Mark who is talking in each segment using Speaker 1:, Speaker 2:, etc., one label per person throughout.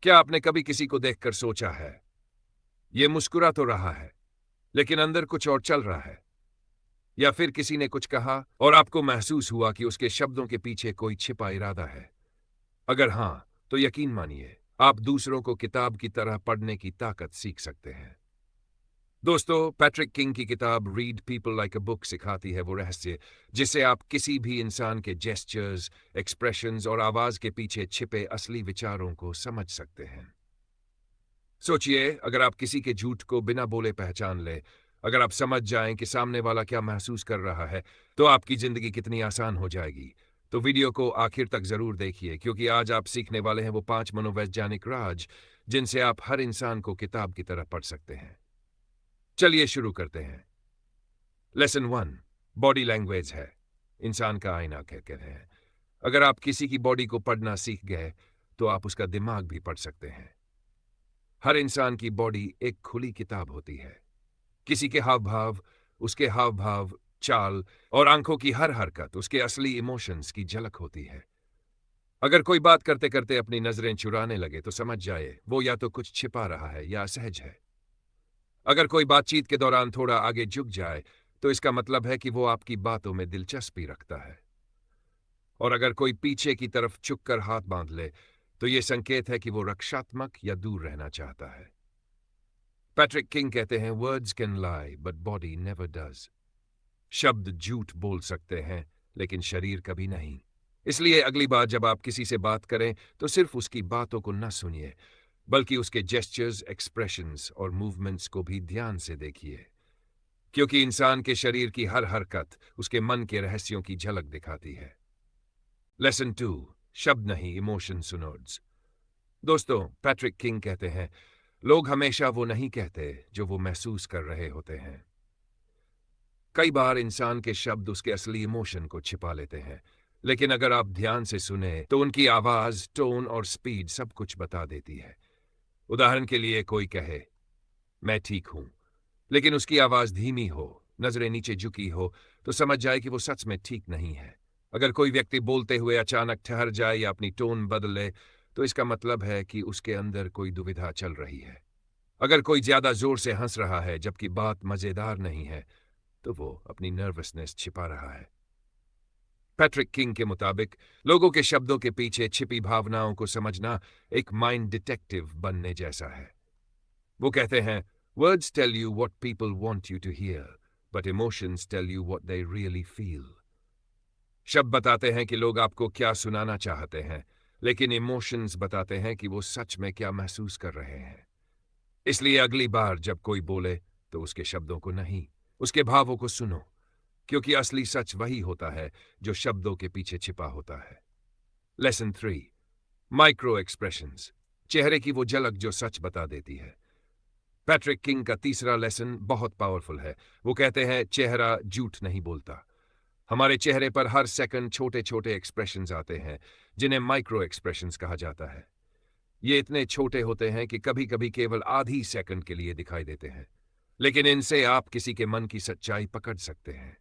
Speaker 1: क्या आपने कभी किसी को देखकर सोचा है, ये मुस्कुरा तो रहा है, लेकिन अंदर कुछ और चल रहा है? या फिर किसी ने कुछ कहा और आपको महसूस हुआ कि उसके शब्दों के पीछे कोई छिपा इरादा है? अगर हां, तो यकीन मानिए, आप दूसरों को किताब की तरह पढ़ने की ताकत सीख सकते हैं। दोस्तों, पैट्रिक किंग की किताब read people like a book सिखाती है वो रहस्य जिससे आप किसी भी इंसान के जेस्चर्स, एक्सप्रेशंस और आवाज के पीछे छिपे असली विचारों को समझ सकते हैं। सोचिए, अगर आप किसी के झूठ को बिना बोले पहचान ले, अगर आप समझ जाएं कि सामने वाला क्या महसूस कर रहा है, तो आपकी जिंदगी कितनी आसान हो जाएगी। तो वीडियो को आखिर तक जरूर देखिए, क्योंकि आज आप सीखने वाले हैं वो 5 मनोवैज्ञानिक राज जिनसे आप हर इंसान को किताब की तरह पढ़ सकते हैं। चलिए शुरू करते हैं। लेसन 1, बॉडी लैंग्वेज है इंसान का आईना कहते हैं। अगर आप किसी की बॉडी को पढ़ना सीख गए, तो आप उसका दिमाग भी पढ़ सकते हैं। हर इंसान की बॉडी एक खुली किताब होती है। किसी के हाव भाव, उसके हाव भाव, चाल और आंखों की हर हरकत उसके असली इमोशंस की झलक होती है। अगर कोई बात करते करते अपनी नजरें चुराने लगे, तो समझ जाए वो या तो कुछ छिपा रहा है या असहज है। अगर कोई बातचीत के दौरान थोड़ा आगे झुक जाए, तो इसका मतलब है कि वो आपकी बातों में दिलचस्पी रखता है। और अगर कोई पीछे की तरफ झुक कर हाथ बांध ले, तो ये संकेत है कि वो रक्षात्मक या दूर रहना चाहता है। पैट्रिक किंग कहते हैं, words can lie but body never does. शब्द झूठ बोल सकते हैं, लेकिन शरीर कभी नहीं। इसलिए अगली बार जब आप किसी से बात करें, तो सिर्फ उसकी बातों को न सुनिए, बल्कि उसके जेस्चर्स, एक्सप्रेशंस और मूवमेंट्स को भी ध्यान से देखिए, क्योंकि इंसान के शरीर की हर हरकत उसके मन के रहस्यों की झलक दिखाती है। लेसन 2, शब्द नहीं, इमोशन सुनोड्स। दोस्तों, पैट्रिक किंग कहते हैं, लोग हमेशा वो नहीं कहते जो वो महसूस कर रहे होते हैं। कई बार इंसान के शब्द उसके असली इमोशन को छिपा लेते हैं, लेकिन अगर आप ध्यान से सुने, तो उनकी आवाज, टोन और स्पीड सब कुछ बता देती है। उदाहरण के लिए, कोई कहे, मैं ठीक हूं, लेकिन उसकी आवाज धीमी हो, नजरें नीचे झुकी हो, तो समझ जाए कि वो सच में ठीक नहीं है। अगर कोई व्यक्ति बोलते हुए अचानक ठहर जाए या अपनी टोन बदले, तो इसका मतलब है कि उसके अंदर कोई दुविधा चल रही है। अगर कोई ज्यादा जोर से हंस रहा है जबकि बात मजेदार नहीं है, तो वो अपनी नर्वसनेस छिपा रहा है। पैट्रिक किंग के मुताबिक, लोगों के शब्दों के पीछे छिपी भावनाओं को समझना एक माइंड डिटेक्टिव बनने जैसा है। वो कहते हैं, words tell you what people want you to hear, but emotions tell you what they really feel. शब्द बताते हैं कि लोग आपको क्या सुनाना चाहते हैं, लेकिन इमोशंस बताते हैं कि वो सच में क्या महसूस कर रहे हैं। इसलिए अगली बार जब कोई बोले, तो उसके शब्दों को नहीं, उसके भावों को सुनो, क्योंकि असली सच वही होता है जो शब्दों के पीछे छिपा होता है। लेसन 3, माइक्रो एक्सप्रेशंस, चेहरे की वो झलक जो सच बता देती है। पैट्रिक किंग का तीसरा लेसन बहुत पावरफुल है। वो कहते हैं, चेहरा झूठ नहीं बोलता। हमारे चेहरे पर हर सेकंड छोटे छोटे एक्सप्रेशंस आते हैं, जिन्हें माइक्रो एक्सप्रेशंस कहा जाता है। ये इतने छोटे होते हैं कि कभी कभी केवल आधी सेकंड के लिए दिखाई देते हैं, लेकिन इनसे आप किसी के मन की सच्चाई पकड़ सकते हैं।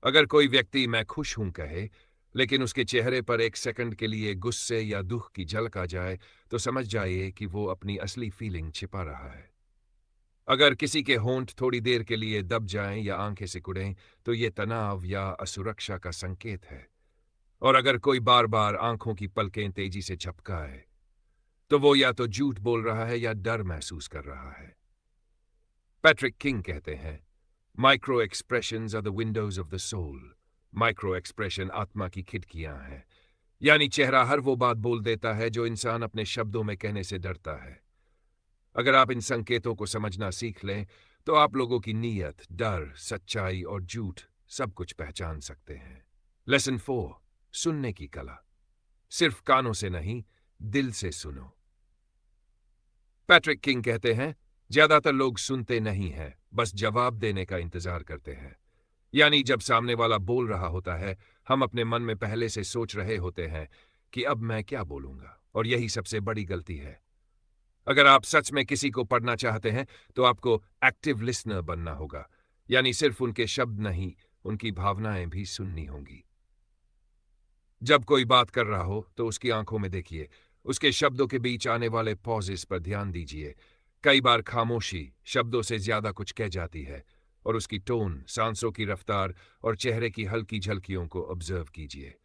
Speaker 1: अगर कोई व्यक्ति मैं खुश हूं कहे, लेकिन उसके चेहरे पर एक सेकंड के लिए गुस्से या दुख की झलक आ जाए, तो समझ जाइए कि वो अपनी असली फीलिंग छिपा रहा है। अगर किसी के होंठ थोड़ी देर के लिए दब जाएं या आंखें सिकुड़ें, तो ये तनाव या असुरक्षा का संकेत है। और अगर कोई बार बार आंखों की पलकें तेजी से झपकाए, तो वो या तो झूठ बोल रहा है या डर महसूस कर रहा है। पैट्रिक किंग कहते हैं, micro expressions are the windows of the soul. Micro expression आत्मा की खिड़कियां हैं। यानी चेहरा हर वो बात बोल देता है जो इंसान अपने शब्दों में कहने से डरता है। अगर आप इन संकेतों को समझना सीख लें, तो आप लोगों की नीयत, डर, सच्चाई और झूठ सब कुछ पहचान सकते हैं। लेसन 4, सुनने की कला। सिर्फ कानों से नहीं, दिल से सुनो। पैट्रिक किंग कहते हैं, ज्यादातर लोग सुनते नहीं हैं, बस जवाब देने का इंतजार करते हैं। यानी जब सामने वाला बोल रहा होता है, हम अपने मन में पहले से सोच रहे होते हैं कि अब मैं क्या बोलूंगा, और यही सबसे बड़ी गलती है। अगर आप सच में किसी को पढ़ना चाहते हैं, तो आपको एक्टिव लिसनर बनना होगा, यानी सिर्फ उनके शब्द नहीं, उनकी भावनाएं भी सुननी होंगी। जब कोई बात कर रहा हो, तो उसकी आंखों में देखिए, उसके शब्दों के बीच आने वाले पॉजेस पर ध्यान दीजिए। कई बार खामोशी शब्दों से ज्यादा कुछ कह जाती है। और उसकी टोन, सांसों की रफ्तार और चेहरे की हल्की झलकियों को ऑब्जर्व कीजिए।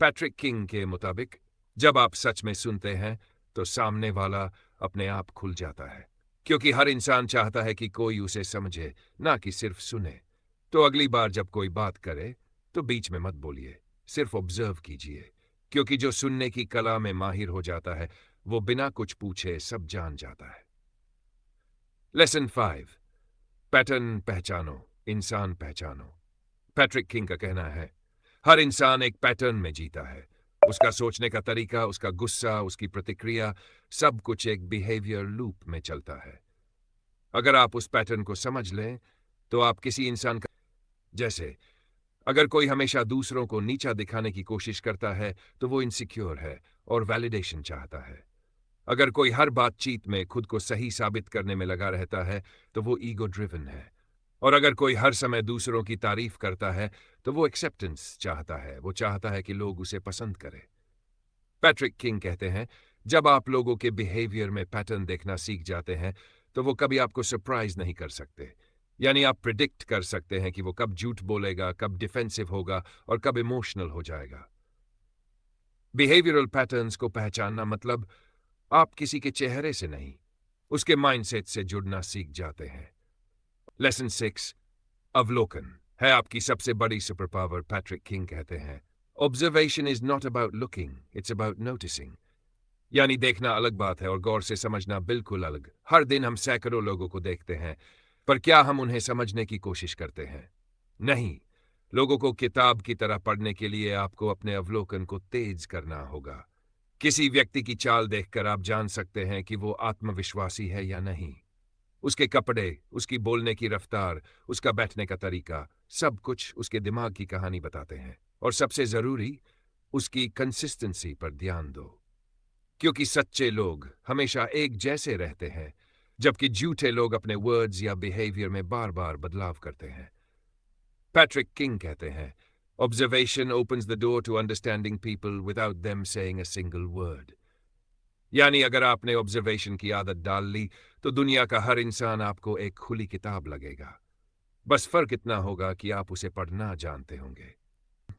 Speaker 1: पैट्रिक किंग के मुताबिक जब आप सच में सुनते हैं तो सामने वाला अपने आप खुल जाता है, क्योंकि हर इंसान चाहता है कि कोई उसे समझे, ना कि सिर्फ सुने। तो अगली बार जब कोई बात करे तो बीच में मत बोलिए, सिर्फ ऑब्जर्व कीजिए, क्योंकि जो सुनने की कला में माहिर हो जाता है वो बिना कुछ पूछे सब जान जाता है। लेसन 5, पैटर्न पहचानो, इंसान पहचानो। पैट्रिक किंग का कहना है, हर इंसान एक पैटर्न में जीता है। उसका सोचने का तरीका, उसका गुस्सा, उसकी प्रतिक्रिया, सब कुछ एक बिहेवियर लूप में चलता है। अगर आप उस पैटर्न को समझ लें तो आप किसी इंसान का, जैसे अगर कोई हमेशा दूसरों को नीचा दिखाने की कोशिश करता है तो वो इनसिक्योर है और वैलिडेशन चाहता है। अगर कोई हर बातचीत में खुद को सही साबित करने में लगा रहता है तो वो ईगो ड्रिवन है। और अगर कोई हर समय दूसरों की तारीफ करता है तो वो एक्सेप्टेंस चाहता है, वो चाहता है कि लोग उसे पसंद करें। पैट्रिक किंग कहते हैं, जब आप लोगों के बिहेवियर में पैटर्न देखना सीख जाते हैं तो वो कभी आपको सरप्राइज नहीं कर सकते। यानी आप प्रिडिक्ट कर सकते हैं कि वो कब झूठ बोलेगा, कब डिफेंसिव होगा और कब इमोशनल हो जाएगा। बिहेवियरल पैटर्न्स को पहचानना मतलब आप किसी के चेहरे से नहीं, उसके माइंडसेट से जुड़ना सीख जाते हैं। लेसन 6, अवलोकन है आपकी सबसे बड़ी सुपर पावर। पैट्रिक किंग कहते हैं, observation is not about looking, it's about noticing. यानी देखना अलग बात है और गौर से समझना बिल्कुल अलग। हर दिन हम सैकड़ों लोगों को देखते हैं, पर क्या हम उन्हें समझने की कोशिश करते हैं? नहीं। लोगों को किताब की तरह पढ़ने के लिए आपको अपने अवलोकन को तेज करना होगा। किसी व्यक्ति की चाल देखकर आप जान सकते हैं कि वो आत्मविश्वासी है या नहीं। उसके कपड़े, उसकी बोलने की रफ्तार, उसका बैठने का तरीका, सब कुछ उसके दिमाग की कहानी बताते हैं। और सबसे जरूरी, उसकी कंसिस्टेंसी पर ध्यान दो, क्योंकि सच्चे लोग हमेशा एक जैसे रहते हैं, जबकि झूठे लोग अपने वर्ड्स या बिहेवियर में बार बार बदलाव करते हैं। पैट्रिक किंग कहते हैं, observation opens the door to understanding people without them saying a single word. यानी अगर आपने ऑब्जर्वेशन की आदत डाल ली तो दुनिया का हर इंसान आपको एक खुली किताब लगेगा। बस फर्क इतना होगा कि आप उसे पढ़ना जानते होंगे।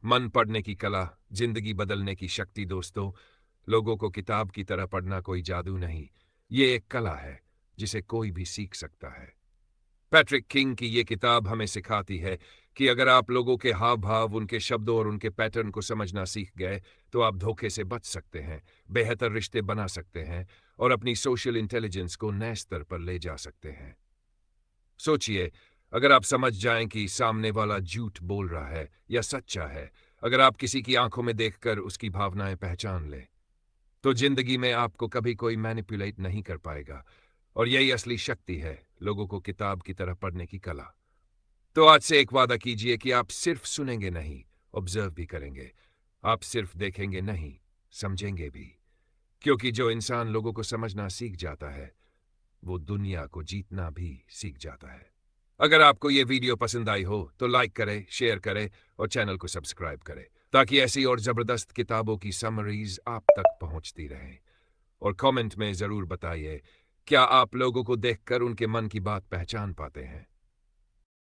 Speaker 1: मन पढ़ने की कला, जिंदगी बदलने की शक्ति। दोस्तों, लोगों को किताब की तरह पढ़ना कोई जादू नहीं, ये एक कला है जिसे कोई भी सीख सकता है। पैट्रिक किंग की ये किताब हमें सिखाती है कि अगर आप लोगों के हाव भाव, उनके शब्दों और उनके पैटर्न को समझना सीख गए तो आप धोखे से बच सकते हैं, बेहतर रिश्ते बना सकते हैं और अपनी सोशल इंटेलिजेंस को नए स्तर पर ले जा सकते हैं। सोचिए, अगर आप समझ जाएं कि सामने वाला झूठ बोल रहा है या सच्चा है, अगर आप किसी की आंखों में देखकर उसकी भावनाएं पहचान लें, तो जिंदगी में आपको कभी कोई मैनिपुलेट नहीं कर पाएगा। और यही असली शक्ति है, लोगों को किताब की तरह पढ़ने की कला। तो आज से एक वादा कीजिए कि आप सिर्फ सुनेंगे नहीं, ऑब्जर्व भी करेंगे। आप सिर्फ देखेंगे नहीं, समझेंगे भी। क्योंकि जो इंसान लोगों को समझना सीख जाता है वो दुनिया को जीतना भी सीख जाता है। अगर आपको ये वीडियो पसंद आई हो तो लाइक करें, शेयर करें और चैनल को सब्सक्राइब करें, ताकि ऐसी और जबरदस्त किताबों की समरीज आप तक पहुंचती रहें। और कमेंट में जरूर बताइए, क्या आप लोगों को देखकर उनके मन की बात पहचान पाते हैं?